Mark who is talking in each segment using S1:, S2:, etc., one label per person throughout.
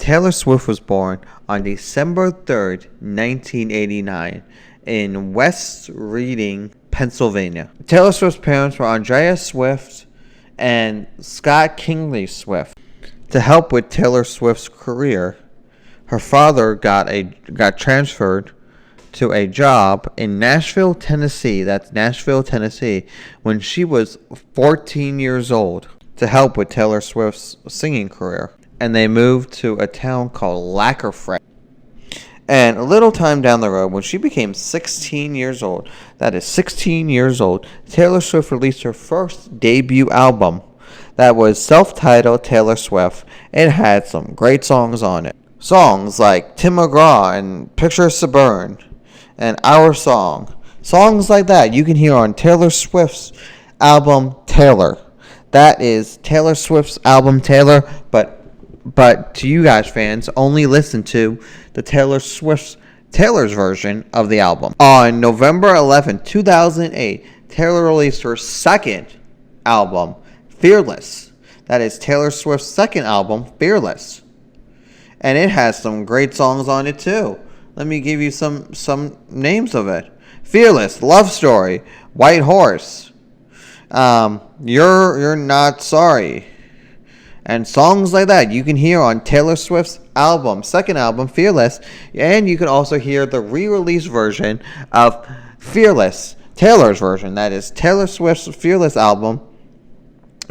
S1: Taylor Swift was born on December 3rd, 1989, in West Reading, Pennsylvania. Taylor Swift's parents were Andrea Swift and Scott Kingley Swift. To help with Taylor Swift's career, her father got transferred to a job in Nashville, Tennessee. That's Nashville, Tennessee, when she was 14 years old to help with Taylor Swift's singing career. And they moved to a town called Lakerfred. And a little time down the road, when she became 16 years old, that is 16 years old, Taylor Swift released her first debut album that was self-titled Taylor Swift. It had some great songs on it. Songs like Tim McGraw and Pictures to Burn and Our Song. Songs like that you can hear on Taylor Swift's album Taylor. That is Taylor Swift's album Taylor, but to you guys fans, only listen to the Taylor's version of the album. On November 2008, Taylor released her second album, Fearless. That is Taylor Swift's second album, Fearless. And it has some great songs on it too. Let me give you some names of it. Fearless, Love Story, White Horse, You're Not Sorry, and songs like that you can hear on Taylor Swift's second album, Fearless. And you can also hear the re-release version of Fearless, Taylor's version. That is Taylor Swift's Fearless album,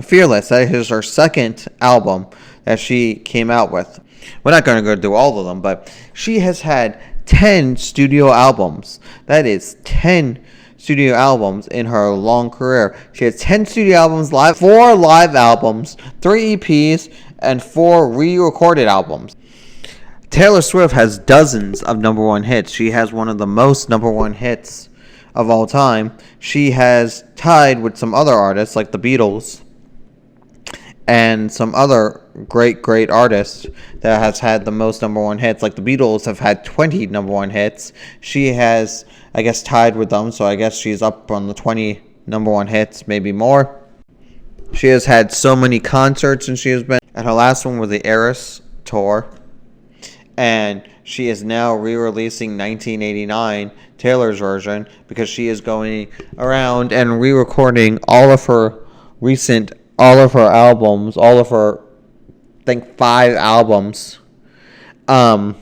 S1: Fearless. That is her second album that she came out with. We're not going to go through all of them, but she has had 10 studio albums. That is 10 studio albums in her long career. She has 10 studio albums, 4 live albums, 3 EPs, and 4 re-recorded albums. Taylor Swift has dozens of number one hits. She has one of the most number one hits of all time. She has tied with some other artists like the Beatles and some other great artists that has had the most number one hits. Like the Beatles have had 20 number one hits. She has, I guess, tied with them, so I guess she's up on the 20 number one hits, maybe more. She has had so many concerts, and she has been, and her last one was the Eras tour, and she is now re-releasing 1989, Taylor's version, because she is going around and re-recording all of her albums, all of her, I think, 5 albums, because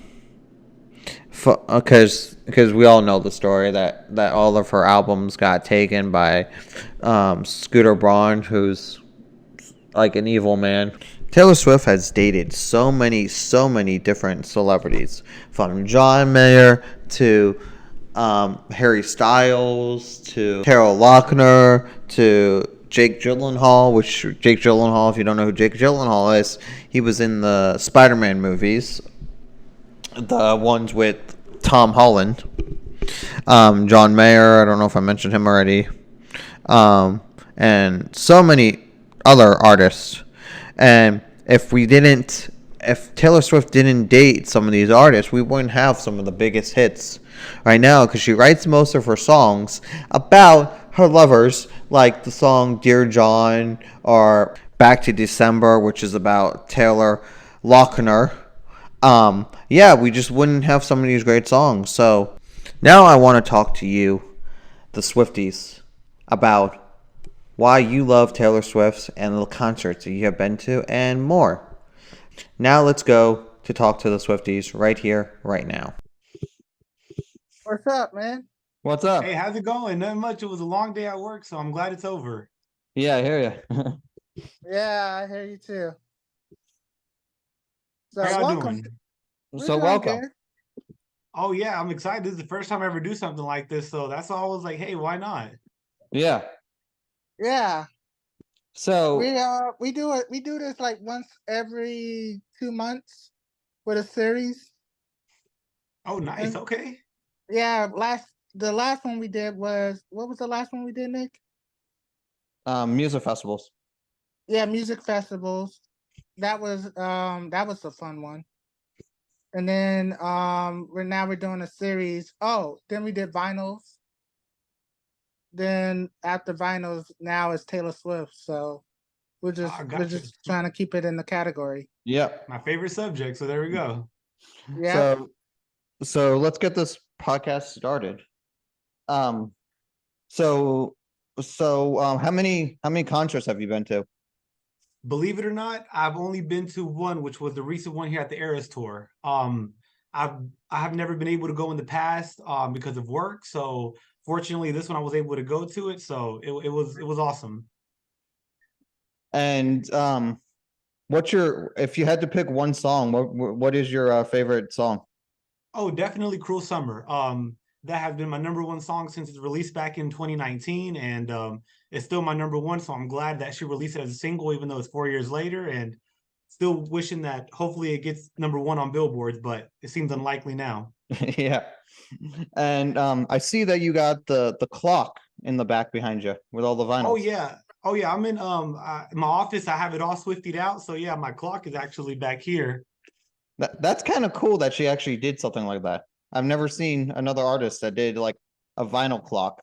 S1: we all know the story that all of her albums got taken by Scooter Braun, who's like an evil man. Taylor Swift has dated so many different celebrities, from John Mayer to Harry Styles to Carol Lochner to Jake Gyllenhaal, if you don't know who Jake Gyllenhaal is, he was in the Spider-Man movies, the ones with Tom Holland. John Mayer, I don't know if I mentioned him already, and so many other artists. And if Taylor Swift didn't date some of these artists, we wouldn't have some of the biggest hits right now, because she writes most of her songs about her lovers, like the song Dear John or Back to December, which is about Taylor Lochner. We just wouldn't have some of these great songs. So now I want to talk to you, the Swifties, about why you love Taylor Swift and the concerts that you have been to and more. Now let's go to talk to the Swifties right here, right now.
S2: What's up, man?
S1: What's up?
S3: Hey, how's it going? Nothing much. It was a long day at work, so I'm glad it's over.
S1: Yeah, I hear you.
S2: Yeah, I hear you too. So
S3: How y'all
S2: welcome.
S3: doing?
S1: So welcome.
S2: Good.
S3: Oh yeah, I'm excited. This is the first time I ever do something like this, so that's all I was like, hey, why not?
S1: Yeah.
S2: Yeah,
S1: So
S2: we do it. We do this like once every 2 months with a series.
S3: Oh, nice.
S2: And
S3: Okay.
S2: yeah, the last one we did was, what was the last one we did, Nick?
S1: music festivals.
S2: Yeah, music festivals. That was a fun one. And then we're doing a series. Oh, then we did vinyls. Then after vinyls, now it's Taylor Swift. So we're
S3: Ah,
S2: just
S3: gotcha.
S2: trying to keep it in the category.
S1: Yep.
S3: My favorite subject. So there we go.
S2: Yeah.
S1: So let's get this podcast started. Um, how many concerts have you been to?
S3: Believe it or not, I've only been to one, which was the recent one here at the Eras Tour. I've I have never been able to go in the past because of work. So fortunately, this one I was able to go to it. So it was awesome.
S1: And what's your if you had to pick one song, what is your favorite song?
S3: Oh, definitely Cruel Summer. That has been my number one song since its released back in 2019, and it's still my number one. So I'm glad that she released it as a single, even though it's 4 years later, and still wishing that hopefully it gets number one on billboards, but it seems unlikely now.
S1: Yeah. And I see that you got the clock in the back behind you with all the
S3: Oh
S1: vinyls.
S3: yeah. Oh yeah, I'm in my office. I have it all swiftied out. So yeah, my clock is actually back here.
S1: That's kind of cool that she actually did something like that. I've never seen another artist that did like a vinyl clock.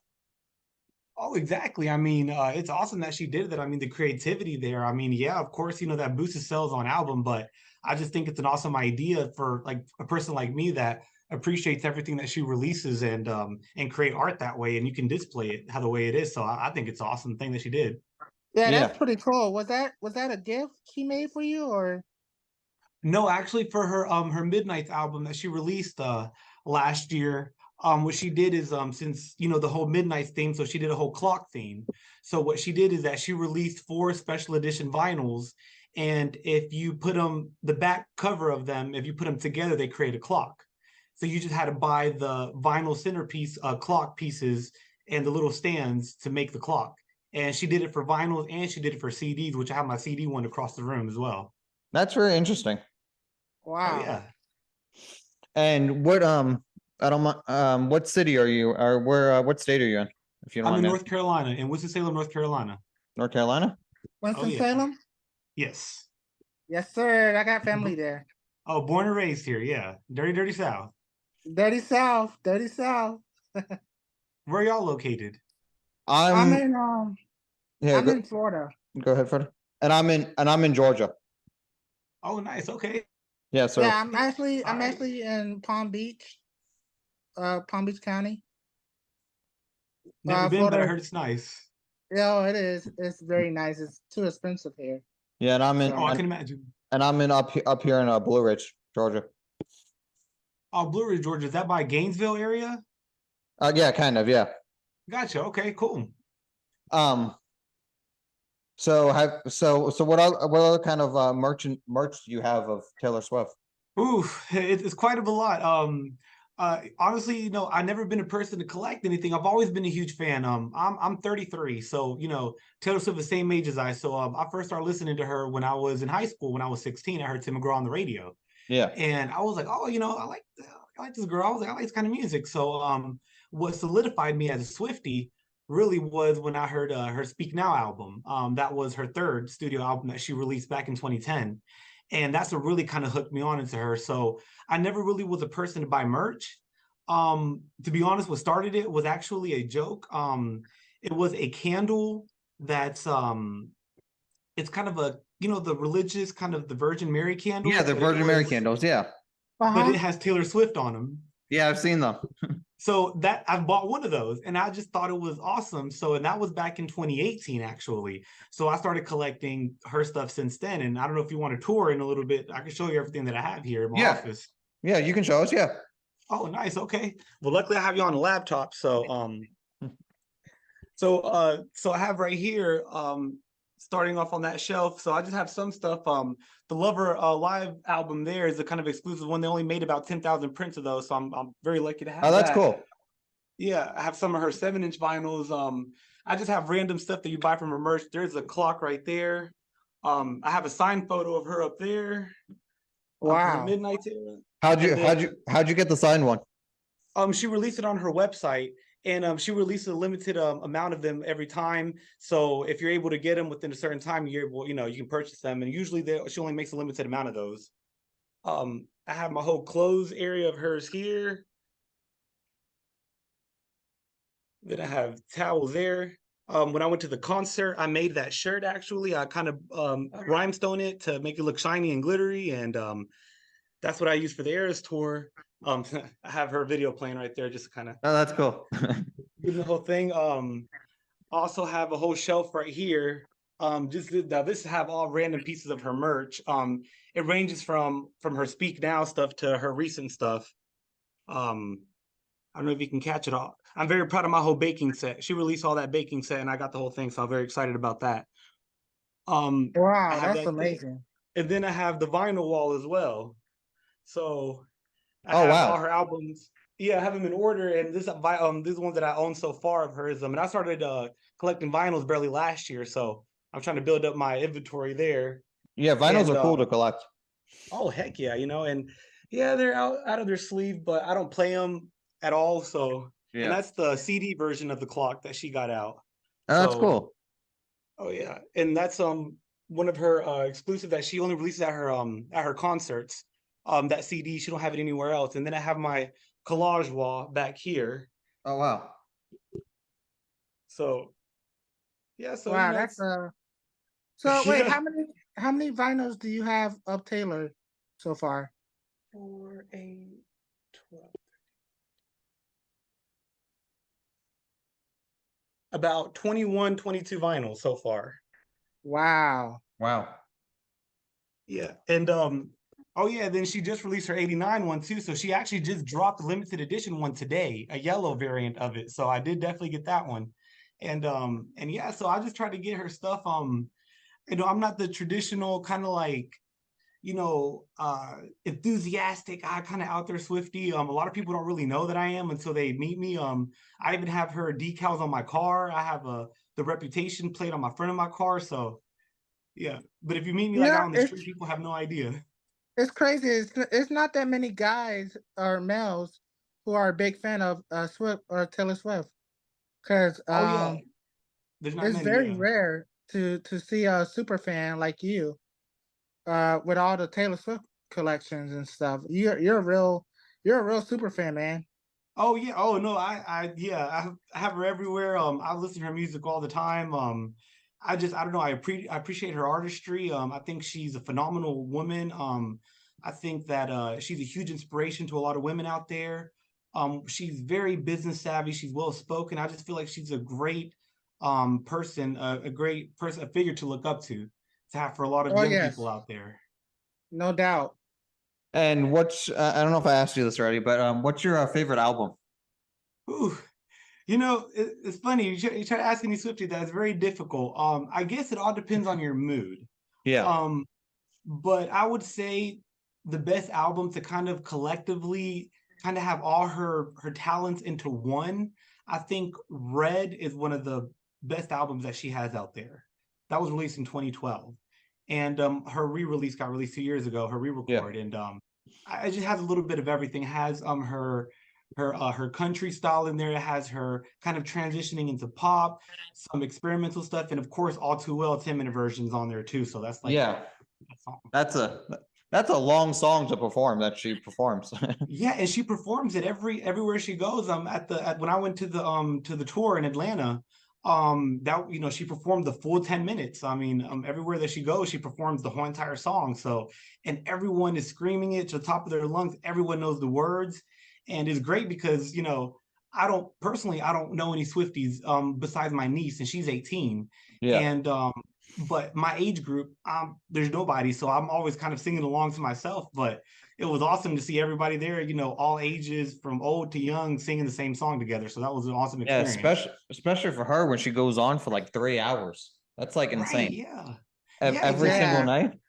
S3: Oh, exactly. I mean, it's awesome that she did that. I mean, the creativity there. I mean, yeah, of course, that boosts sales on album, but I just think it's an awesome idea for like a person like me that appreciates everything that she releases and create art that way, and you can display it how the way it is. So I think it's an awesome thing that she did.
S2: Yeah,
S1: Yeah.
S2: that's pretty cool. Was that a gift she made for you, or?
S3: No, actually, for her Midnights album that she released last year, what she did is since the whole Midnights theme, so she did a whole clock theme. So what she did is that she released 4 special edition vinyls, and if you put them the back cover of them, if you put them together, they create a clock. So you just had to buy the vinyl centerpiece clock pieces and the little stands to make the clock. And she did it for vinyls and she did it for CDs, which I have my CD one across the room as well.
S1: That's very interesting.
S3: Oh
S2: Wow.
S3: yeah.
S1: And what I don't what city are you or where what state are you in? If you don't
S3: I'm
S1: mind
S3: in
S1: me
S3: North
S1: asking.
S3: Carolina, in Winston-Salem, North Carolina.
S1: North Carolina?
S3: Oh yeah.
S2: Winston-Salem?
S3: Yes.
S2: Yes, sir. I got family there.
S3: Oh, born and raised here. Yeah. Dirty, dirty South.
S2: Dirty South. Dirty South.
S3: Where are y'all located?
S2: I'm
S1: I'm
S2: in
S1: yeah,
S2: I'm in Florida.
S1: go ahead, Fred. And I'm in Georgia.
S3: Oh, nice. Okay.
S1: Yeah, so
S2: Yeah, I'm actually
S3: All
S2: I'm
S3: right.
S2: actually in Palm Beach County.
S3: Never been, but I
S2: Florida.
S3: heard it's nice.
S2: Yeah, it is. It's very nice. It's too expensive here.
S1: yeah, and
S3: Oh, I
S2: So
S3: can imagine.
S1: I'm in up here in Blue Ridge, Georgia.
S3: Oh, Blue Ridge, Georgia. Is that by Gainesville area?
S1: Yeah, kind of, yeah.
S3: Gotcha. Okay, cool.
S1: Um so what other kind of merch do you have of Taylor Swift?
S3: Ooh, it's quite of a lot. Honestly, I've never been a person to collect anything. I've always been a huge fan. I'm 33, so Taylor Swift the same age as I. So I first started listening to her when I was in high school. When I was 16, I heard Tim McGraw on the radio,
S1: Yeah.
S3: and I was like, oh, I like this girl. I was like, I like this kind of music. So what solidified me as a Swiftie really was when I heard her Speak Now album. That was her third studio album that she released back in 2010. And that's what really kind of hooked me on into her. So I never really was a person to buy merch. To be honest, what started it was actually a joke. It was a candle that's it's kind of a the religious kind of the Virgin Mary
S1: Yeah,
S3: candles,
S1: the Virgin Mary candles, yeah.
S3: but
S2: uh-huh.
S3: it has Taylor Swift on them.
S1: Yeah, I've seen them.
S3: So that I bought one of those and I just thought it was awesome. So, and that was back in 2018, actually. So I started collecting her stuff since then. And I don't know if you want to tour in a little bit. I can show you everything that I have here in my
S1: Yeah.
S3: office.
S1: Yeah, you can show us, yeah.
S3: Oh, nice. Okay. Well, luckily I have you on a laptop. So so I have right here starting off on that shelf. So I just have some stuff. The Lover live album there is a kind of exclusive one. They only made about 10,000 prints of those. So I'm very lucky to have
S1: Oh, that's
S3: that.
S1: cool.
S3: Yeah, I have some of her 7-inch vinyls. I just have random stuff that you buy from her merch. There's a clock right there. I have a signed photo of her up there. From the
S2: Wow.
S3: Midnight era.
S1: How'd you get the signed one?
S3: She released it on her website, and she released a limited amount of them every time. So if you're able to get them within a certain time, you're able, you can purchase them. And usually she only makes a limited amount of those. I have my whole clothes area of hers here. Then I have towels there. When I went to the concert, I made that shirt actually. I kind of rhinestone it to make it look shiny and glittery, and that's what I used for the Eras tour. I have her video playing right there, just kind of
S1: Oh, that's cool.
S3: give the whole thing. Also have a whole shelf right here. Just now, this have all random pieces of her merch. It ranges from her Speak Now stuff to her recent stuff. I don't know if you can catch it all. I'm very proud of my whole baking set. She released all that baking set, and I got the whole thing, so I'm very excited about that. I
S2: Wow,
S3: have
S2: that's
S3: that thing,
S2: amazing.
S3: and then I have the vinyl wall as well. So I
S1: Oh,
S3: have all
S1: wow.
S3: her albums. Yeah, I have them in order, and this is ones that I own so far of hers. And I started collecting vinyls barely last year, so I'm trying to build up my inventory there.
S1: Yeah, vinyls
S3: And
S1: are cool to collect.
S3: oh heck yeah, and yeah, they're out of their sleeve, but I don't play them at all. So, and
S1: Yeah.
S3: that's the CD version of the clock that she got out.
S1: Oh, that's
S3: So,
S1: cool.
S3: oh yeah, and that's one of her exclusive that she only releases at her concerts. That CD, she don't have it anywhere else. And then I have my collage wall back here.
S1: Oh, wow.
S3: So yeah, so
S2: Wow, that's
S3: it's
S2: so wait,
S3: yeah.
S2: how many vinyls do you have up Taylor so far?
S3: 4, 8, 12. About 21, 22 vinyls so far.
S2: Wow.
S1: Wow.
S3: Yeah. And oh yeah, then she just released her 89 one too. So she actually just dropped the limited edition one today, a yellow variant of it. So I did definitely get that one. And yeah, so I just tried to get her stuff. I'm not the traditional kind of like, enthusiastic, kind of out there Swifty. A lot of people don't really know that I am until they meet me. I even have her decals on my car. I have the Reputation plate on my front of my car. So yeah, but if you meet me like
S2: Yeah,
S3: out on the street, people have no idea.
S2: it's crazy. It's not that many guys or males who are a big fan of Swift or Taylor Swift, because
S3: Oh yeah, there's not
S2: it's
S3: many.
S2: very
S3: Yeah.
S2: rare to see a super fan like you with all the Taylor Swift collections and stuff. You're a real super fan, man.
S3: Oh yeah. Oh no. Yeah. I have her everywhere. I listen to her music all the time. I don't know. I appreciate her artistry. I think she's a phenomenal woman. I think that she's a huge inspiration to a lot of women out there. She's very business savvy. She's well spoken. I just feel like she's a great person, a great person, a figure to look up to have for a lot of
S2: Oh
S3: young people
S2: yes,
S3: out there.
S2: no doubt.
S1: And I don't know if I asked you this already, but what's your favorite album?
S3: Ooh, it's funny. You try to ask any Swiftie that, it's very difficult. I guess it all depends on your mood.
S1: Yeah.
S3: Um, but I would say the best album to kind of collectively kind of have all her talents into one. I think Red is one of the best albums that she has out there. That was released in 2012, and her re-release got released 2 years ago. Her
S1: Yeah.
S3: re-record, and it just has a little bit of everything. It has her country style in there. It has her kind of transitioning into pop, some experimental stuff, and of course, all too well 10-minute versions on there too. So that's like
S1: Yeah.
S3: that song.
S1: That's a long song to perform that she performs.
S3: Yeah, and she performs it everywhere she goes. When I went to the tour in Atlanta, that she performed the full 10 minutes. I mean, everywhere that she goes, she performs the whole entire song. So, and everyone is screaming it to the top of their lungs. Everyone knows the words, and it's great because I don't know any Swifties besides my niece, and she's 18,
S1: Yeah.
S3: and but my age group, there's nobody, so I'm always kind of singing along to myself. But it was awesome to see everybody there, all ages from old to young, singing the same song together. So that was an awesome
S1: Yeah,
S3: experience.
S1: especially for her when she goes on for like 3 hours. That's like
S3: Right?
S1: insane.
S3: Yeah. Yeah.
S1: Every single
S2: Yeah.
S3: Exactly.
S1: night.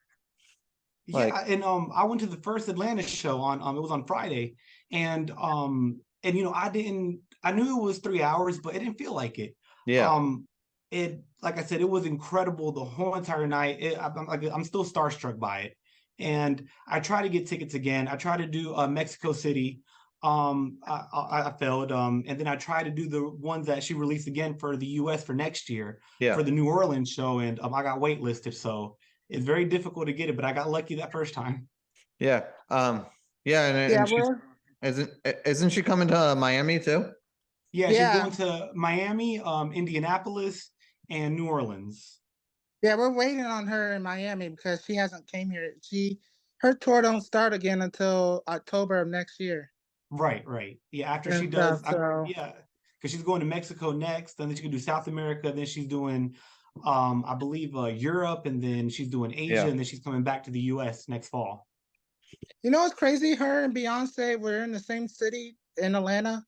S3: Yeah,
S1: Like,
S3: and I went to the first Atlanta show on it was on Friday, and I knew it was 3 hours, but it didn't feel like it.
S1: yeah.
S3: Um it like I said, it was incredible the whole entire night. I'm still starstruck by it. And I try to get tickets again. I try to do Mexico City. I failed. And then I try to do the ones that she released again for the US for next year
S1: Yeah.
S3: for the New Orleans show, and I got waitlisted, so it's very difficult to get it, but I got lucky that first time.
S1: Yeah. Yeah,
S2: Yeah,
S1: and she's
S2: well,
S1: isn't she coming to Miami too?
S3: Yeah, she's
S2: yeah.
S3: going to Miami, Indianapolis, and New Orleans.
S2: Yeah, we're waiting on her in Miami because she hasn't came here. Her tour don't start again until October of next year
S3: Right. Yeah, after she
S2: and
S3: does,
S2: stuff. So
S3: yeah, because she's going to Mexico next, and then she can do South America. Then she's doing, I believe, Europe, and then she's doing Asia,
S1: Yeah.
S3: and then she's coming back to the U.S. next fall.
S2: you know what's crazy? Her and Beyonce were in the same city in Atlanta.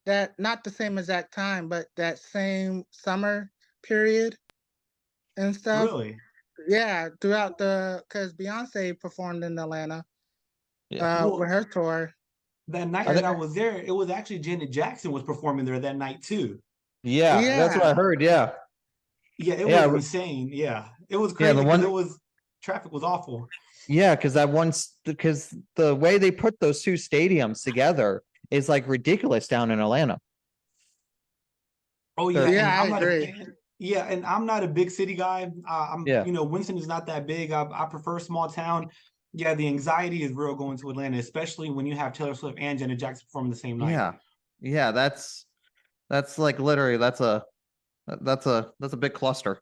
S2: That not the same exact time, but that same summer period and stuff.
S3: Really?
S2: Yeah, throughout the because Beyonce performed in Atlanta
S1: Yeah.
S2: with
S3: Well,
S2: her tour.
S3: that night
S1: I
S3: that
S1: think.
S3: I was there, it was actually Janet Jackson was performing there that night too.
S1: Yeah, that's what I
S2: Yeah,
S1: heard. Yeah.
S3: Yeah, it
S1: Yeah.
S3: was insane. Yeah, it was
S1: Yeah. The
S3: crazy because
S1: one.
S3: it was traffic was awful.
S1: Yeah, because the way they put those two stadiums together is like ridiculous down in Atlanta.
S3: Oh yeah,
S1: They're,
S3: and
S2: yeah, I
S3: I'm not a
S2: agree.
S3: fan. Yeah, and I'm not a big city guy.
S1: yeah.
S3: Winston is not that big. I prefer small town. Yeah, the anxiety is real going to Atlanta, especially when you have Taylor Swift and Janet Jackson performing the same night.
S1: Yeah. Yeah, that's like literally that's a big cluster.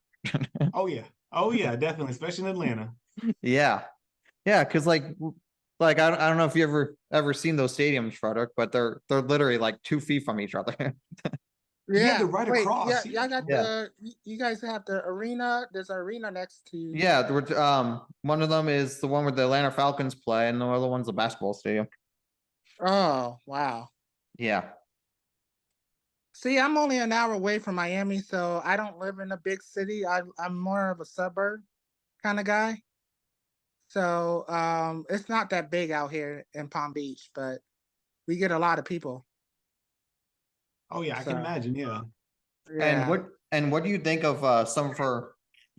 S3: Oh yeah, definitely, especially in Atlanta.
S1: Yeah. Yeah, because I don't know if you ever seen those stadiums, Frederick, but they're literally like 2 feet from each other.
S3: Yeah, they're
S2: Yeah,
S3: right
S2: wait, yeah,
S3: across.
S2: y'all got
S1: Yeah.
S2: you guys have the arena. There's an arena next to you.
S1: Yeah, one of them is the one where the Atlanta Falcons play, and the other one's a basketball stadium.
S2: Oh, wow.
S1: Yeah.
S2: See, I'm only an hour away from Miami, so I don't live in a big city. I'm more of a suburb kind of guy. So it's not that big out here in Palm Beach, but we get a lot of people.
S3: Oh yeah, I can
S2: So
S3: imagine. Yeah.
S1: And
S2: yeah.
S1: what do you think of some of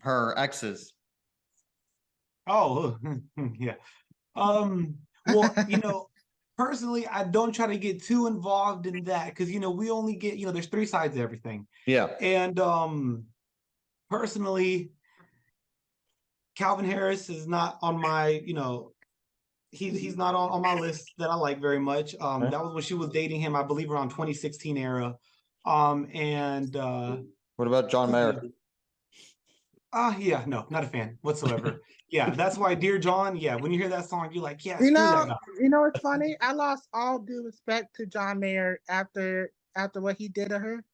S1: her exes?
S3: Oh yeah. Well, personally, I don't try to get too involved in that because we only get, there's three sides to everything.
S1: Yeah.
S3: And personally, Calvin Harris is not on my, he's not on my list that I like very much. That was when she was dating him, I believe around 2016 era. And
S1: What about John Mayer?
S3: yeah, no, not a fan whatsoever. Yeah, that's why Dear John, yeah, when you hear that song, you're like, yeah,
S2: You
S3: screw that
S2: know,
S3: guy.
S2: you know it's funny. I lost all due respect to John Mayer after what he did to her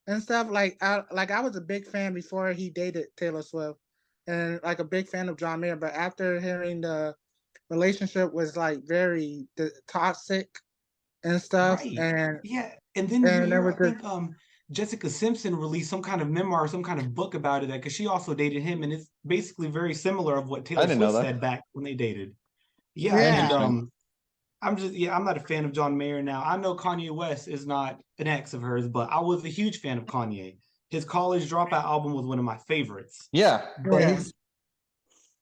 S2: and stuff. I was a big fan before he dated Taylor Swift, and like a big fan of John Mayer. But after hearing the relationship was like very toxic and stuff,
S3: Right.
S2: and
S3: Yeah. And then you
S2: it
S3: hear,
S2: was
S3: I
S2: just
S3: think Jessica Simpson released some kind of memoir, some kind of book about it, because she also dated him, and it's basically very similar of what
S1: I
S3: Taylor
S1: didn't know
S3: Swift
S1: that.
S3: said back when they dated. Yeah, and
S2: yeah.
S1: Interesting.
S3: I'm not a fan of John Mayer now. I know Kanye West is not an ex of hers, but I was a huge fan of Kanye. His College Dropout album was one of my favorites.
S1: Yeah.
S3: But
S2: Yeah.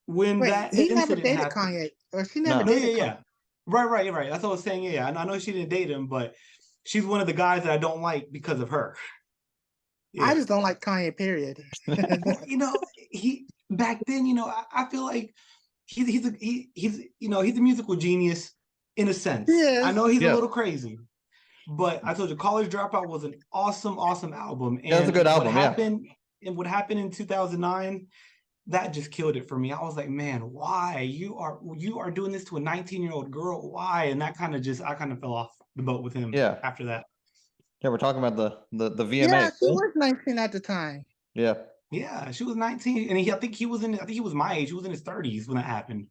S3: when
S2: Wait,
S3: that
S2: he never
S3: incident
S2: dated
S3: happened,
S2: Kanye, or she never
S1: No.
S3: no, yeah,
S2: dated Kanye.
S3: yeah. Right. That's what I was saying. Yeah, I know she didn't date him, but she's one of the guys that I don't like because of her.
S2: I
S3: Yeah.
S2: just don't like Kanye. Period.
S3: Well, he back then, I feel like he's a musical genius in a
S2: He
S3: sense. I
S2: is.
S3: know he's a
S1: Yes.
S3: little crazy, but I told you, College Dropout was an awesome album.
S1: Yeah, it's a good album. Yeah.
S3: What happened in 2009, that just killed it for me. I was like, man, why you are doing this to a 19-year-old girl? Why? And that I kind of fell off the boat with him
S1: Yeah.
S3: after that.
S1: Yeah. We're talking about the
S2: Yeah,
S1: VMA.
S2: she was 19 at the time.
S1: Yeah.
S3: Yeah, she was 19, and I think he was my age. He was in his 30s when that happened.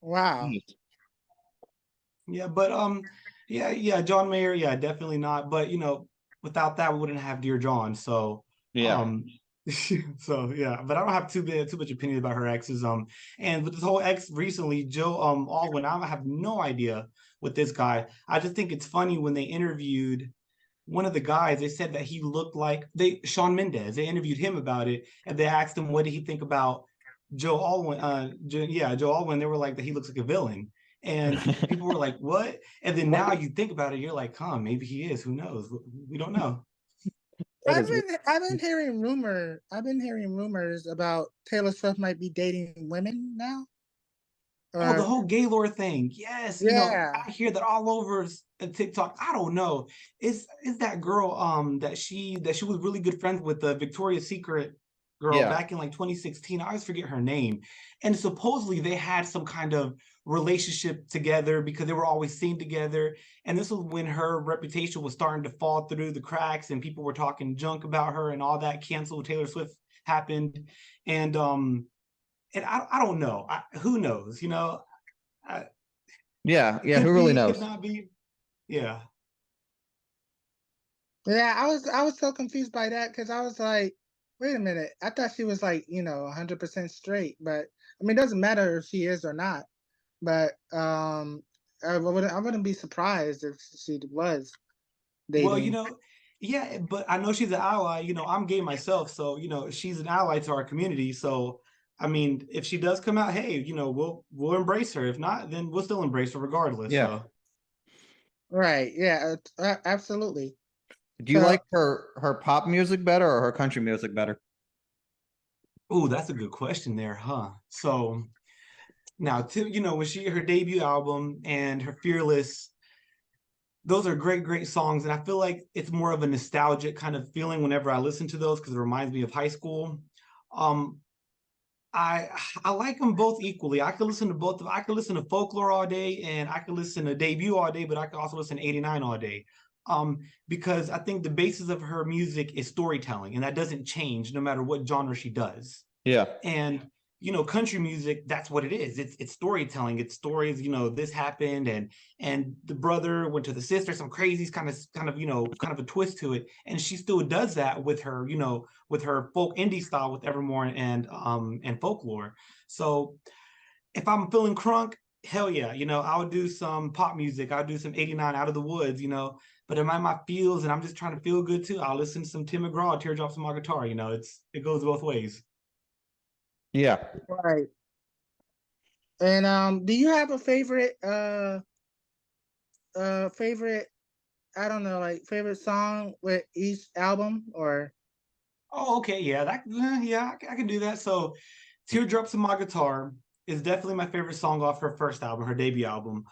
S2: Wow.
S3: Yeah, but yeah, John Mayer, yeah, definitely not. But without that, we wouldn't have Dear John. So
S1: Yeah.
S3: so yeah, but I don't have too much opinion about her exes. And with this whole ex recently, Joe Alwyn, I have no idea with this guy. I just think it's funny when they interviewed one of the guys, they said that he looked like Shawn Mendes. They interviewed him about it, and they asked him what did he think about Joe Alwyn. Joe Alwyn. They were like that he looks like a villain, and people were like, "What?" And then now you think about it, you're like, "Huh, maybe he is. Who knows? We don't know."
S1: That
S2: I've
S1: is.
S2: been I've been hearing rumors about Taylor Swift might be dating women now.
S3: Oh, the
S2: or
S3: whole Gaylord thing. Yes,
S2: yeah,
S3: I hear that all over TikTok. I don't know. Is that girl that she was really good friends with the Victoria's Secret girl
S1: Yeah.
S3: back in like 2016. I always forget her name. And supposedly they had some kind of relationship together because they were always seen together. And this was when her reputation was starting to fall through the cracks and people were talking junk about her and all that canceled Taylor Swift happened. And I don't know. Who knows? I,
S1: Yeah.
S3: it
S1: Yeah.
S3: could
S1: Who really
S3: be, could
S1: knows?
S3: not be. Yeah.
S2: yeah. I was so confused by that because I was like, wait a minute. I thought she was like 100% straight, but I mean, it doesn't matter if she is or not. But I wouldn't be surprised if she was
S3: Well,
S2: dating.
S3: yeah, but I know she's an ally. I'm gay myself, so she's an ally to our community. So, I mean, if she does come out, hey, we'll embrace her. If not, then we'll still embrace her regardless.
S1: Yeah.
S3: So,
S2: Right? Yeah. Absolutely.
S1: Do you
S2: So
S1: like her pop music better or her country music better?
S3: oh, that's a good question there, huh? So now, when she her debut album and her Fearless, those are great, great songs. And I feel like it's more of a nostalgic kind of feeling whenever I listen to those because it reminds me of high school. Um, I I like them both equally. I could listen to both. I could listen to Folklore all day, and I could listen to Debut all day, but I could also listen to 89 all day. Um, because I think the basis of her music is storytelling, and that doesn't change no matter what genre she does.
S1: Yeah.
S3: And country music, that's what it is. It's storytelling. It's stories, this happened and the brother went to the sister, some crazy kind of a twist to it. And she still does that with her, with her folk indie style with Evermore and Folklore. So if I'm feeling crunk, hell yeah, I'll do some pop music. I'll do some 89 Out of the Woods, but am I in my feels and I'm just trying to feel good too? I'll listen to some Tim McGraw, Teardrops on My Guitar. It goes both ways.
S1: Yeah.
S2: right. And do you have a favorite, I don't know, like favorite song with each album or
S3: Oh, okay, yeah, yeah, I can do that. So, "Teardrops on My Guitar" is definitely my favorite song off her first album, her debut album.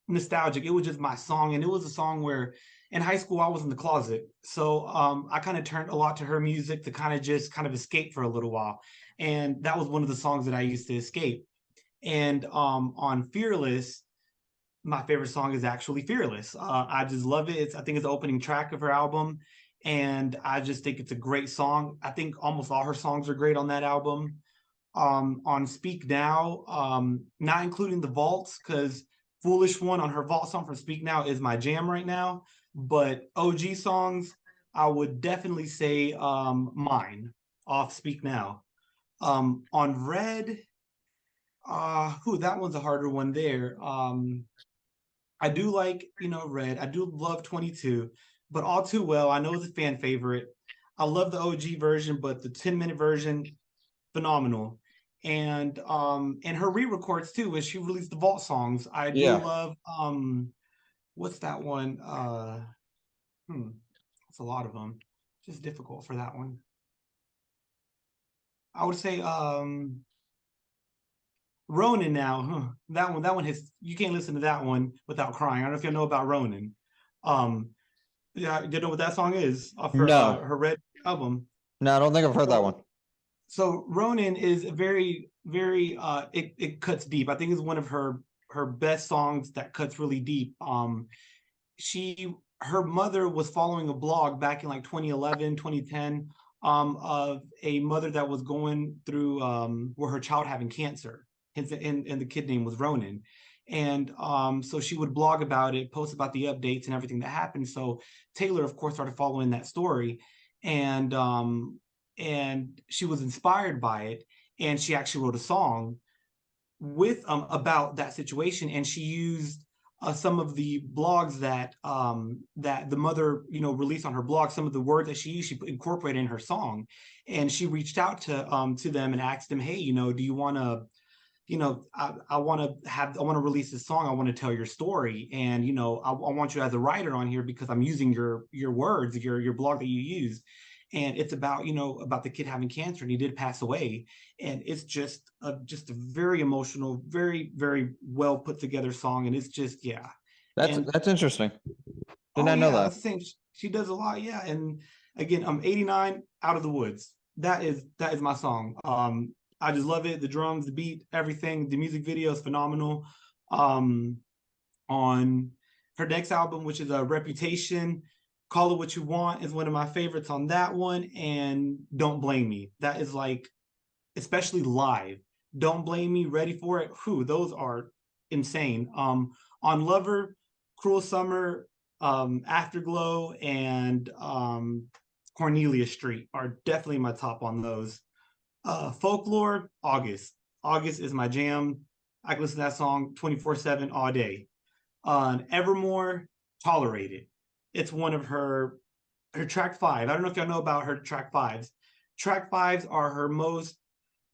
S3: Nostalgic. It was just my song, and it was a song where in high school I was in the closet, so I kind of turned a lot to her music to kind of escape for a little while, and that was one of the songs that I used to escape. And on Fearless, my favorite song is actually Fearless. I just love it. I think it's the opening track of her album, and I just think it's a great song. I think almost all her songs are great on that album. On Speak Now, not including the vaults, because Foolish One on her vault song from Speak Now is my jam right now. But OG songs, I would definitely say Mine off Speak Now. On Red, that one's a harder one there. I do like, Red. I do love 22, but All Too Well, I know it's a fan favorite. I love the OG version, but the 10-minute version, phenomenal. And her re-records too, when she released the Vault songs. I do
S1: Yeah.
S3: love what's that one? It's a lot of them. Just difficult for that one. I would say Ronin now. That one has you can't listen to that one without crying. I don't know if you know about Ronin. Um, Yeah, you know what that song is off
S1: No.
S3: her Red album.
S1: No, I don't think I've heard that
S3: So
S1: one.
S3: so Ronin is a very very it cuts deep. I think it's one of her best songs that cuts really deep. She her mother was following a blog back in like 2011 2010 of a mother that was going through where her child having cancer, and the kid name was Ronan. And so she would blog about it, post about the updates and everything that happened. So Taylor of course started following that story, and she was inspired by it, and she actually wrote a song with about that situation, and she used some of the blogs that the mother released on her blog. Some of the words that she used, she incorporated in her song, and she reached out to them and asked them, hey, do you want to I want to release this song. I want to tell your story, and I want you as a writer on here because I'm using your words, your blog that you used. and it's about, about the kid having cancer, and he did pass away. And it's just a very emotional, very, very well put together song. And it's just, yeah. And
S1: That's interesting. Did
S3: oh
S1: not know
S3: yeah,
S1: that.
S3: that's the same. She does a lot, yeah. And again, 89, Out of the Woods. That is my song. I just love it. The drums, the beat, everything. The music video is phenomenal. Um, on her next album, which is a Reputation, Call It What You Want is one of my favorites on that one. And Don't Blame Me. That is like, especially live. Don't Blame Me, Ready for It. Whew, those are insane. On Lover, Cruel Summer, Afterglow, and Cornelia Street are definitely my top on those. Folklore, August. August is my jam. I can listen to that song 24/7 all day. Evermore, Tolerated. It's one of her track five. I don't know if y'all know about her track fives. Track fives are her most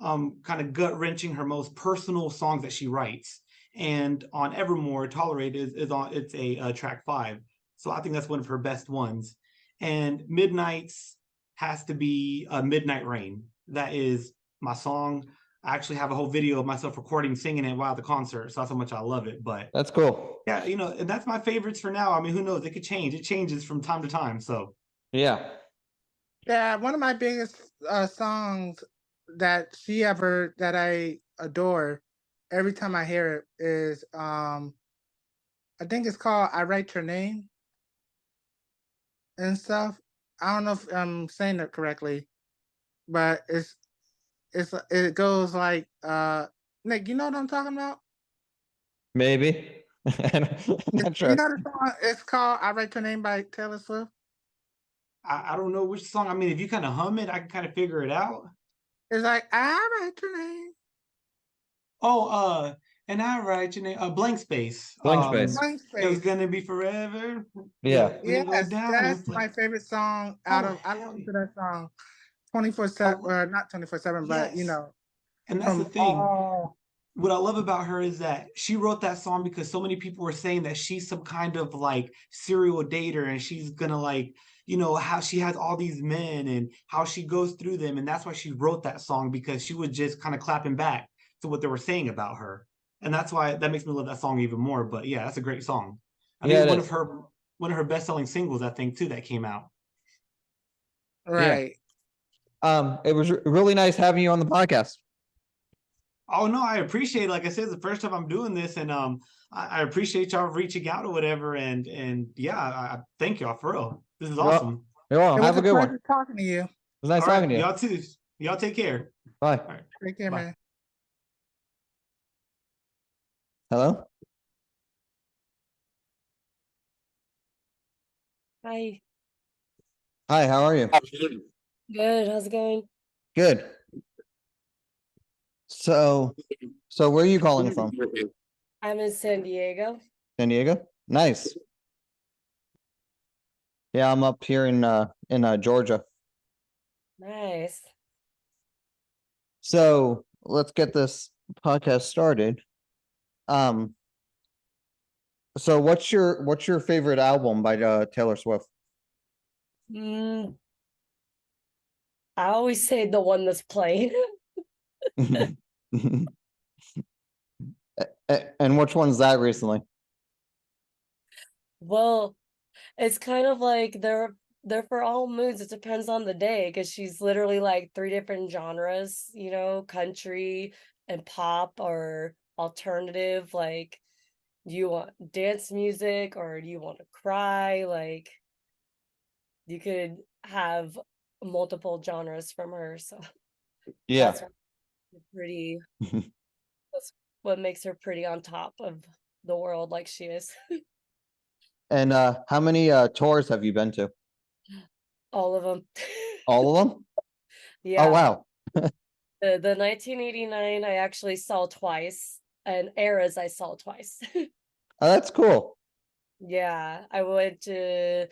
S3: kind of gut wrenching, her most personal songs that she writes. And on Evermore, Tolerated is on. It's a track five, so I think that's one of her best ones. And Midnight's has to be Midnight Rain. That is my song. I actually have a whole video of myself recording singing it while at the concert, so that's how much I love it. But
S1: That's cool.
S3: yeah, and that's my favorites for now. I mean, who knows? It could change. It changes from time to time. So
S1: Yeah.
S2: Yeah, one of my biggest songs that I adore every time I hear it is I think it's called I Write Your Name and stuff. I don't know if I'm saying it correctly, but it goes like Nick, you know what I'm talking about?
S1: Maybe. I'm not
S2: You
S1: sure.
S2: know the song, it's called I Write Your Name by Taylor Swift.
S3: I don't know which song. I mean, if you kind of hum it, I can kind of figure it out.
S2: It's like I write your name.
S3: Oh, and I write your name, Blank Space.
S1: Blank Space.
S2: Blank
S3: It was
S2: space.
S3: gonna be forever.
S1: Yeah.
S3: When it go
S2: Yes,
S3: down in
S2: that's
S3: flame.
S2: my favorite song
S3: Oh,
S2: I
S3: hell
S2: listen
S3: yeah.
S2: to that song 24/7,
S3: Oh,
S2: or not 24/7, but
S3: yes. And that's the
S2: from
S3: thing.
S2: all.
S3: What I love about her is that she wrote that song because so many people were saying that she's some kind of like serial dater, and she's gonna like, how she has all these men and how she goes through them. And that's why she wrote that song, because she was just kind of clapping back to what they were saying about her. And that's why that makes me love that song even more. But yeah, that's a great song. I think
S1: Yeah,
S3: it's
S1: it
S3: one of
S1: is.
S3: her best-selling singles, I think, too, that came out.
S1: Yeah.
S2: Right.
S1: It was really nice having you on the podcast.
S3: Oh no, I appreciate it. Like I said, it's the first time I'm doing this, and I appreciate y'all reaching out or whatever. And yeah, I thank y'all for real. This is awesome.
S1: You're welcome.
S2: It was
S1: Have a
S2: a
S1: good one. It
S2: pleasure talking to you.
S1: was nice
S3: All
S1: talking
S3: right,
S1: to you.
S3: y'all too. Y'all take care.
S1: Bye.
S3: All right,
S2: Take care,
S3: bye.
S2: man.
S1: Hello?
S4: Hi.
S1: Hi, how are you?
S4: Good. How's it going?
S1: Good. So where are you calling from?
S4: I'm in San Diego.
S1: San Diego? Nice. Yeah, I'm up here in Georgia.
S4: Nice.
S1: So let's get this podcast started. So what's your favorite album by Taylor Swift?
S4: Mm, I always say the one that's playing.
S1: And which one's that recently?
S4: Well, it's kind of like they're for all moods. It depends on the day, because she's literally like three different genres, country and pop or alternative. Like, do you want dance music or do you want to cry? Like, you could have multiple genres from her. So
S1: Yeah.
S4: that's pretty, that's what makes her pretty on top of the world, like she is.
S1: And how many tours have you been to?
S4: All of them.
S1: All of them?
S4: Yeah.
S1: Oh wow.
S4: The 1989 I actually saw twice, and Eras I saw twice.
S1: Oh, that's cool.
S4: Yeah, I went to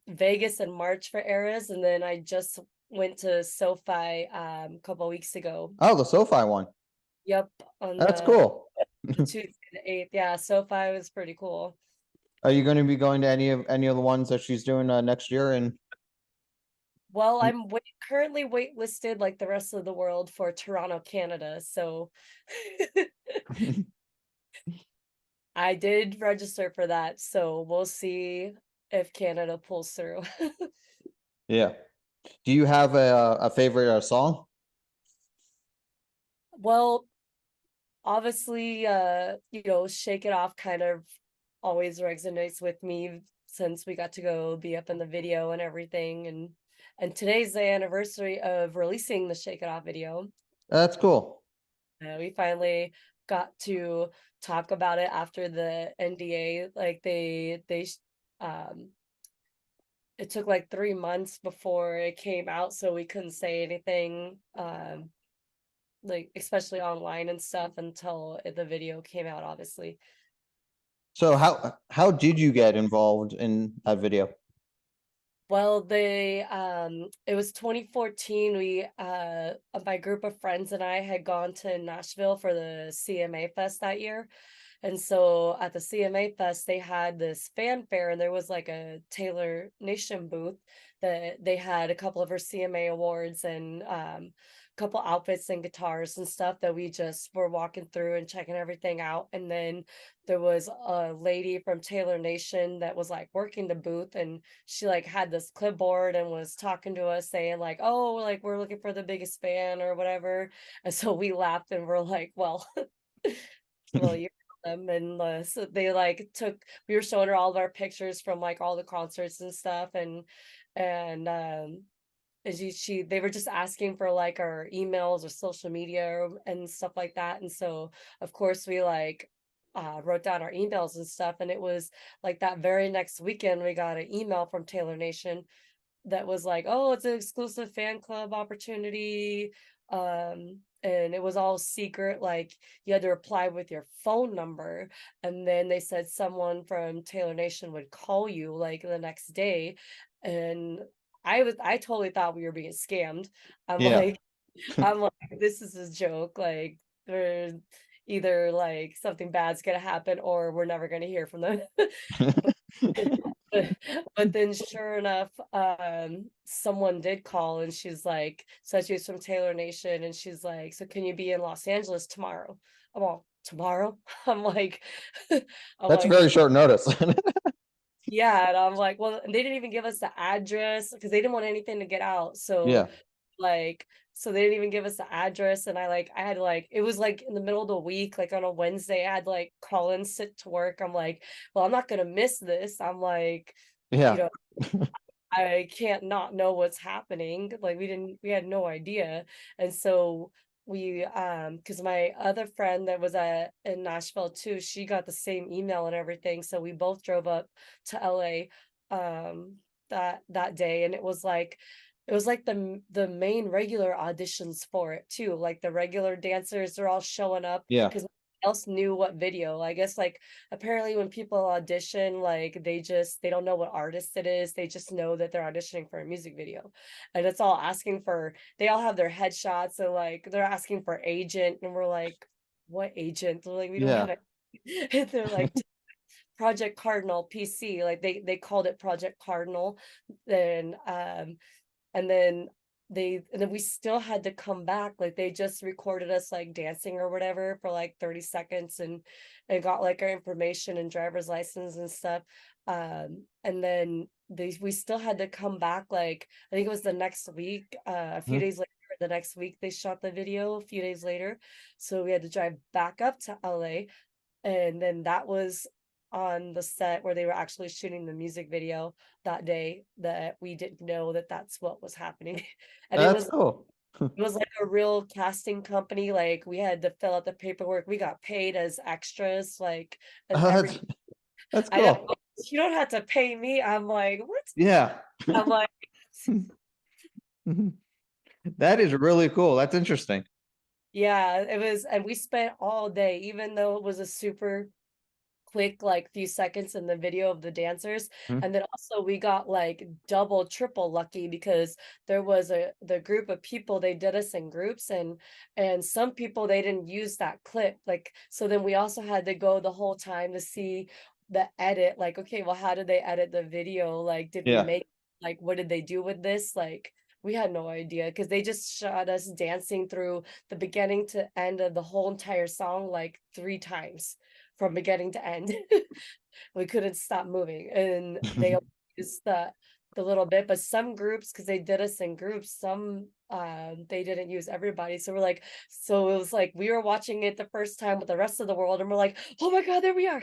S4: Vegas in March for Eras, and then I just went to SoFi a couple of weeks ago.
S1: Oh, the SoFi one.
S4: Yep, on
S1: That's
S4: the
S1: cool.
S4: Tuesday the 8th. Yeah, SoFi was pretty cool.
S1: Are you going to be going to any of the ones that she's doing next year? And
S4: Well, I'm currently waitlisted like the rest of the world for Toronto, Canada. So I did register for that. So we'll see if Canada pulls through.
S1: Yeah. Do you have a favorite song?
S4: Well, obviously, Shake It Off kind of always resonates with me since we got to go be up in the video and everything. And today's the anniversary of releasing the Shake It Off video.
S1: That's cool.
S4: We finally got to talk about it after the NDA. Like um, it took like 3 months before it came out, so we couldn't say anything, like especially online and stuff until the video came out, obviously.
S1: So how did you get involved in that video?
S4: Well, it was 2014. My group of friends and I had gone to Nashville for the CMA Fest that year. And so at the CMA Fest, they had this fanfare, and there was like a Taylor Nation booth that they had a couple of her CMA awards and a couple outfits and guitars and stuff that we just were walking through and checking everything out. And then there was a lady from Taylor Nation that was like working the booth, and she like had this clipboard and was talking to us saying like, oh, like we're looking for the biggest fan or whatever. And so we laughed and we're like, well, well, you're them. And so they like we were showing her all of our pictures from like all the concerts and stuff. And they were just asking for like our emails or social media and stuff like that. And so of course we like wrote down our emails and stuff. And it was like that very next weekend we got an email from Taylor Nation that was like, oh, it's an exclusive fan club opportunity. And it was all secret, like you had to reply with your phone number. And then they said someone from Taylor Nation would call you like the next day. And I totally thought we were being scammed. I'm
S1: Yeah.
S4: like, I'm like, this is a joke. Like, there's either like something bad's gonna happen or we're never gonna hear from them. But then sure enough, someone did call, and she's like, so she was from Taylor Nation, and she's like, so can you be in Los Angeles tomorrow? I'm all, tomorrow? I'm like, I'm
S1: That's
S4: like,
S1: very short notice.
S4: yeah. And I'm like, well, and they didn't even give us the address because they didn't want anything to get out. So
S1: Yeah.
S4: like, so they didn't even give us the address. And I had like, it was like in the middle of the week, like on a Wednesday, I had to like call in sick to work. I'm like, well, I'm not gonna miss this. I'm like, you
S1: Yeah.
S4: know, I can't not know what's happening. Like we had no idea. And so because my other friend that was in Nashville too, she got the same email and everything. So we both drove up to LA that day, and it was like the main regular auditions for it too. Like the regular dancers are all showing up
S1: Yeah.
S4: because else knew what video. I guess like apparently when people audition, like they don't know what artist it is. They just know that they're auditioning for a music video. And it's all asking for, they all have their headshots, so like they're asking for agent, and we're like, what agent? They're like, we don't have
S1: Yeah.
S4: it. They're like Project Cardinal PC. Like they called it Project Cardinal. Then and then and then we still had to come back, like they just recorded us like dancing or whatever for like 30 seconds and got like our information and driver's license and stuff. And then we still had to come back, like I think it was the next week, a few
S1: Mhm.
S4: days later. The next week they shot the video a few days later, so we had to drive back up to LA. And then that was on the set where they were actually shooting the music video that day, that we didn't know that that's what was happening. And
S1: That's cool.
S4: it was like a real casting company. Like we had to fill out the paperwork. We got paid as extras, like, and
S1: Oh,
S4: every
S1: that's
S4: I know,
S1: cool.
S4: you don't have to pay me. I'm like, what?
S1: Yeah.
S4: I'm like,
S1: That is really cool. That's interesting.
S4: yeah, it was. And we spent all day, even though it was a super quick like few seconds in the video of the dancers.
S1: Mhm.
S4: And then also we got like double triple lucky because there was the group of people, they did us in groups, and some people they didn't use that clip, like, so then we also had to go the whole time to see the edit, like, okay, well, how did they edit the video, like did we
S1: Yeah.
S4: make, like, what did they do with this, like, we had no idea because they just shot us dancing through the beginning to end of the whole entire song like 3 times from beginning to end. We couldn't stop moving, and they only used the little bit, but some groups, because they did us in groups, some they didn't use everybody. So we're like, so it was like we were watching it the first time with the rest of the world, and we're like, oh my god, there we are.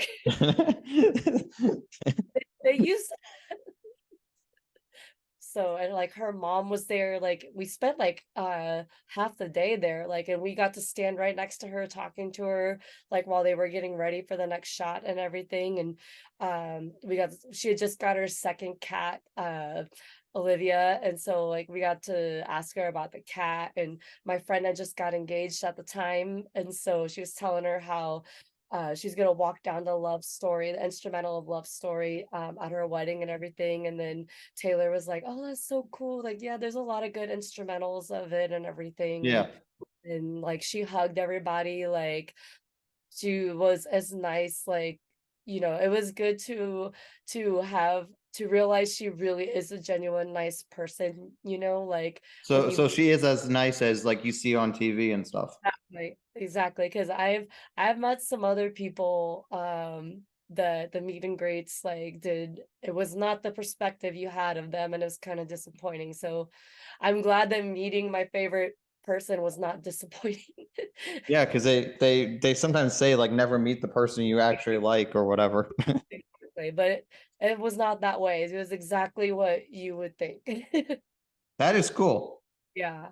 S4: They used so, and like her mom was there, like we spent like half the day there, like, and we got to stand right next to her talking to her like while they were getting ready for the next shot and everything. And she had just got her second cat, Olivia, and so like we got to ask her about the cat. And my friend had just got engaged at the time, and so she was telling her how she's gonna walk down the love story, the instrumental of love story, at her wedding and everything. And then Taylor was like, "Oh, that's so cool! Like, yeah, there's a lot of good instrumentals of it and everything."
S1: Yeah.
S4: And like she hugged everybody. Like she was as nice. Like, it was good to realize she really is a genuine nice person. Like when
S1: So
S4: you
S1: she is as nice as like you see on TV and stuff.
S4: exactly, because I've met some other people, the meet and greets like did it was not the perspective you had of them, and it was kind of disappointing. So I'm glad that meeting my favorite person was not disappointing.
S1: Yeah, because they sometimes say like never meet the person you actually like or whatever.
S4: Exactly, but it was not that way. It was exactly what you would think.
S1: That is cool.
S4: Yeah,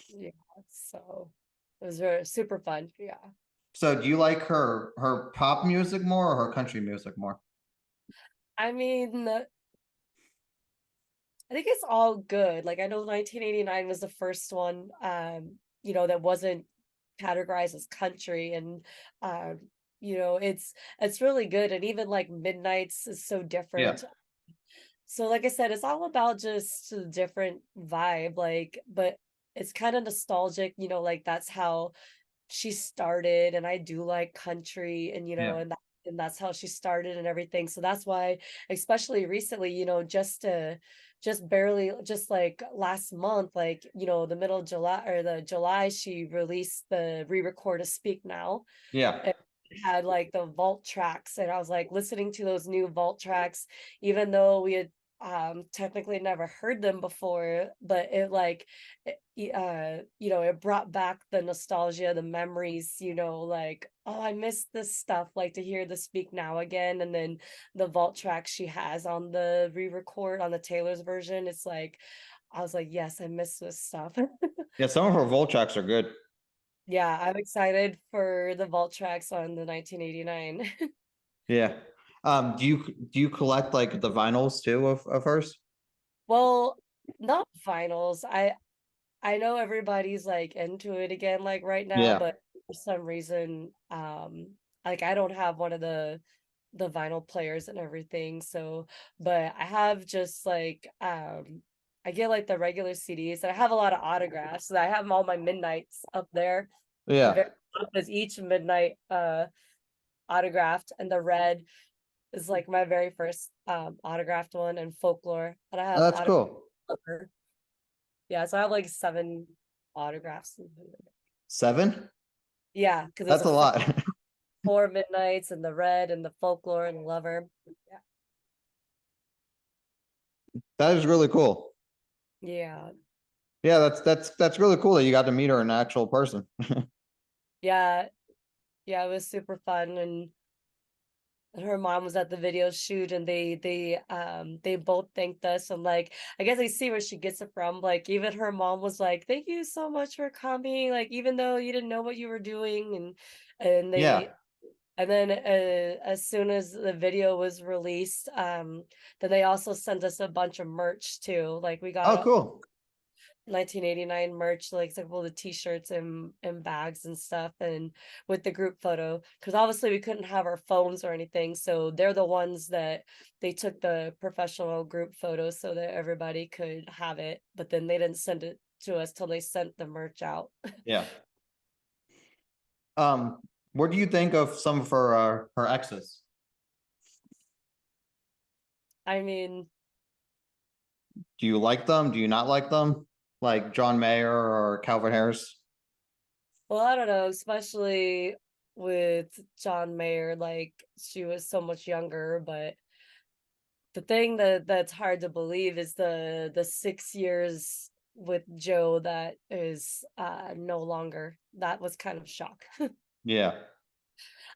S4: yeah. So it was very super fun. Yeah.
S1: So do you like her pop music more or her country music more?
S4: I mean, I think it's all good. Like I know 1989 was the first one, that wasn't categorized as country, and um, it's really good. And even like Midnight's is so
S1: Yeah.
S4: different. So like I said, it's all about just a different vibe, like, but it's kind of nostalgic, like that's how she started. And I do like country, and
S1: Yeah.
S4: and that's how she started and everything. So that's why, especially recently, just barely, just like last month, like, the middle of July or the July, she released the re-record of Speak Now.
S1: Yeah.
S4: It had like the vault tracks, and I was like listening to those new vault tracks, even though we had technically never heard them before, but it like it brought back the nostalgia, the memories, like, oh, I miss this stuff, like to hear the Speak Now again. And then the vault track she has on the re-record on the Taylor's version, it's like I was like, yes, I miss this stuff.
S1: Yeah, some of her Volt tracks are good.
S4: Yeah, I'm excited for the vault tracks on the 1989.
S1: Yeah. Do you collect like the vinyls too of hers?
S4: Well, not finals. I know everybody's like into it again like right now,
S1: Yeah.
S4: but for some reason, like I don't have one of the vinyl players and everything. So, but I have just like I get like the regular CDs, and I have a lot of autographs. So I have all my midnights up there.
S1: Yeah.
S4: Because each midnight autographed, and the red is like my very first autographed one, and folklore. And I
S1: Oh,
S4: have
S1: that's cool.
S4: autograph. Yeah, so I have like 7 autographs.
S1: 7?
S4: Yeah, because
S1: That's a lot.
S4: 4 midnights, and the red, and the folklore, and the lover. Yeah.
S1: That is really cool.
S4: Yeah.
S1: Yeah, that's really cool that you got to meet her in actual person.
S4: Yeah. Yeah, it was super fun. And her mom was at the video shoot, and they both thanked us. And like I guess I see where she gets it from. Like even her mom was like, "Thank you so much for coming, like even though you didn't know what you were doing." And
S1: Yeah.
S4: then as soon as the video was released, then they also sent us a bunch of merch too. Like we got
S1: Oh, cool.
S4: 1989 merch, like several of the t-shirts and bags and stuff, and with the group photo, because obviously we couldn't have our phones or anything, so they're the ones that they took the professional group photos so that everybody could have it, but then they didn't send it to us till they sent the merch out.
S1: Yeah. What do you think of some of her exes?
S4: I mean,
S1: Do you like them? Do you not like them? like John Mayer or Calvin Harris?
S4: Well, I don't know, especially with John Mayer, like she was so much younger, but the thing that's hard to believe is the 6 years with Joe that is no longer. That was kind of shock.
S1: Yeah.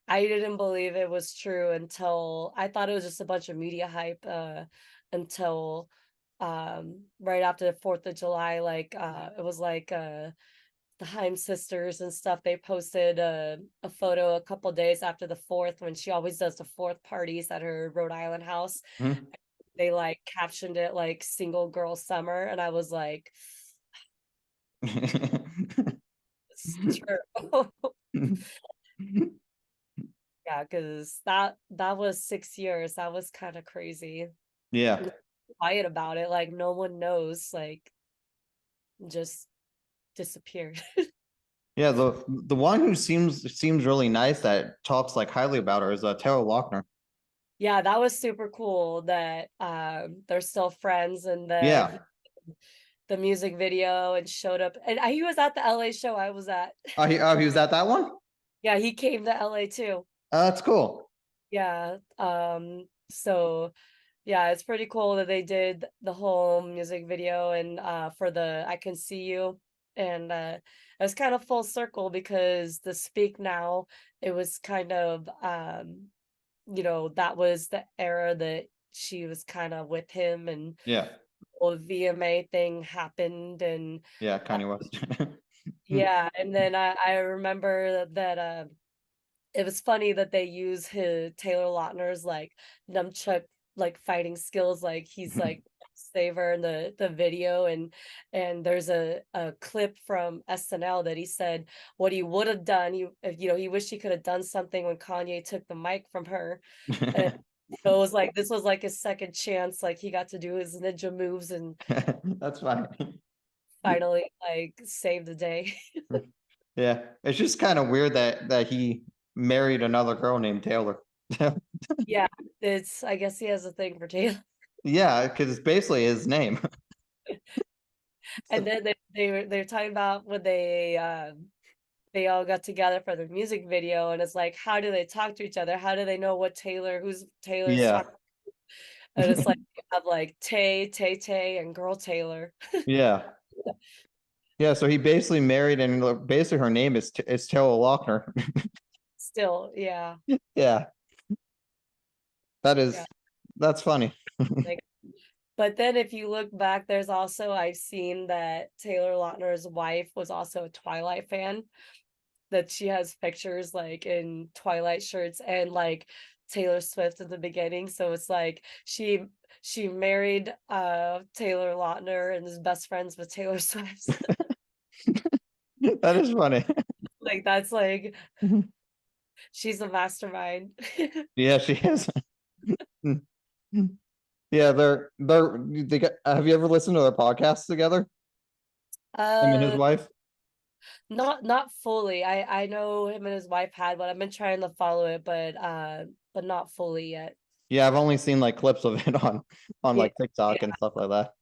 S4: I didn't believe it was true until I thought it was just a bunch of media hype until right after the 4th of July, like it was like the Heim sisters and stuff. They posted a photo a couple days after the 4th when she always does the 4th parties at her Rhode Island house.
S1: Mhm.
S4: They like captioned it like single girl summer, and I was like, it's true. Yeah, because that was 6 years. That was kind of crazy.
S1: Yeah.
S4: And quiet about it, like no one knows, like just disappeared.
S1: Yeah, the one who seems really nice that talks like highly about her is Taylor Lautner.
S4: Yeah, that was super cool that they're still friends, and that
S1: Yeah.
S4: the music video and showed up, and he was at the LA show I was at.
S1: He was at that one?
S4: Yeah, he came to LA too.
S1: That's cool.
S4: Yeah. So yeah, it's pretty cool that they did the whole music video and for the I Can See You. And it was kind of full circle because the Speak Now, it was kind of that was the era that she was kind of with him, and
S1: Yeah.
S4: the VMA thing happened, and
S1: Yeah,
S4: uh,
S1: Kanye West.
S4: yeah, and then I remember that it was funny that they use his Taylor Lautner's like nunchuck like fighting skills, like he's like saver in the video, and there's a clip from SNL that he said what he would have done. He wished he could have done something when Kanye took the mic from her. And so it was like this was like his second chance, like he got to do his ninja moves and
S1: That's fine.
S4: finally like save the day.
S1: Yeah, it's just kind of weird that he married another girl named Taylor.
S4: Yeah, it's I guess he has a thing for Taylor.
S1: Yeah, because it's basically his name.
S4: And then they were talking about when they all got together for the music video, and it's like, how do they talk to each other? How do they know who's Taylor's
S1: Yeah.
S4: talking? And it's like you have like Tay, and Girl Taylor.
S1: Yeah. Yeah, so he basically married, and basically her name is Taylor Lautner.
S4: Still, yeah.
S1: Yeah,
S4: Yeah.
S1: that's funny.
S4: Like, but then if you look back, there's also I've seen that Taylor Lautner's wife was also a Twilight fan. That she has pictures like in Twilight shirts and like Taylor Swift at the beginning. So it's like she married Taylor Lautner and is best friends with Taylor Swift.
S1: That is funny.
S4: Like that's like she's a mastermind.
S1: Yeah, she is. Yeah, they got, have you ever listened to their podcasts together? Him and his
S4: uh
S1: wife?
S4: not fully. I know him and his wife had one. I've been trying to follow it, but not fully yet.
S1: Yeah, I've only seen like clips of it on
S4: Yeah,
S1: like TikTok
S4: yeah.
S1: and stuff like that.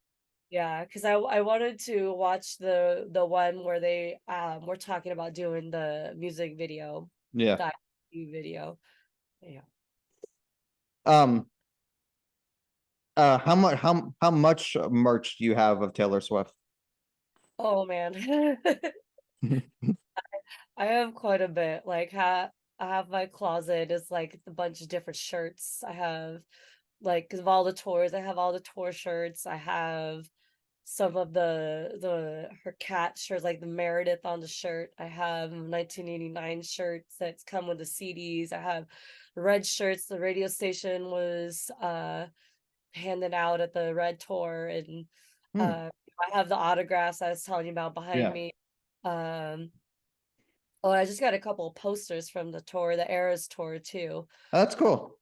S4: Yeah, because I wanted to watch the one where they were talking about doing the music video,
S1: Yeah.
S4: the video. Yeah.
S1: Um. How much merch do you have of Taylor Swift?
S4: Oh man. I have quite a bit. Like I have my closet is like a bunch of different shirts. I have like because of all the tours, I have all the tour shirts. I have some of the her cat shirts, like the Meredith on the shirt. I have 1989 shirts that's come with the CDs. I have red shirts. The radio station was handing out at the red tour, and
S1: Hmm.
S4: I have the autographs I was telling you about behind
S1: Yeah.
S4: me. Oh, I just got a couple of posters from the tour, the Eras tour too.
S1: That's cool.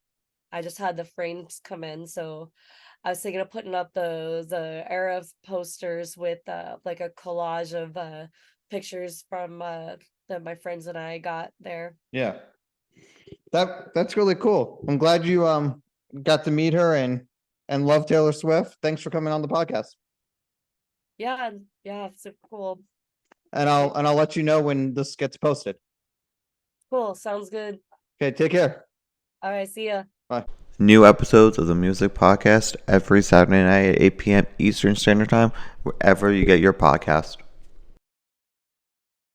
S4: I just had the frames come in, so I was thinking of putting up the era posters with like a collage of pictures from that my friends and I got there.
S1: Yeah. That's really cool. I'm glad you got to meet her and love Taylor Swift. Thanks for coming on the podcast.
S4: Yeah, yeah, super cool.
S1: And I'll let you know when this gets posted.
S4: Cool, sounds good.
S1: Okay, take care.
S4: All right, see ya.
S1: Bye. New episodes of the Music Podcast every Saturday night at 8 p.m. Eastern Standard Time, wherever you get your podcast.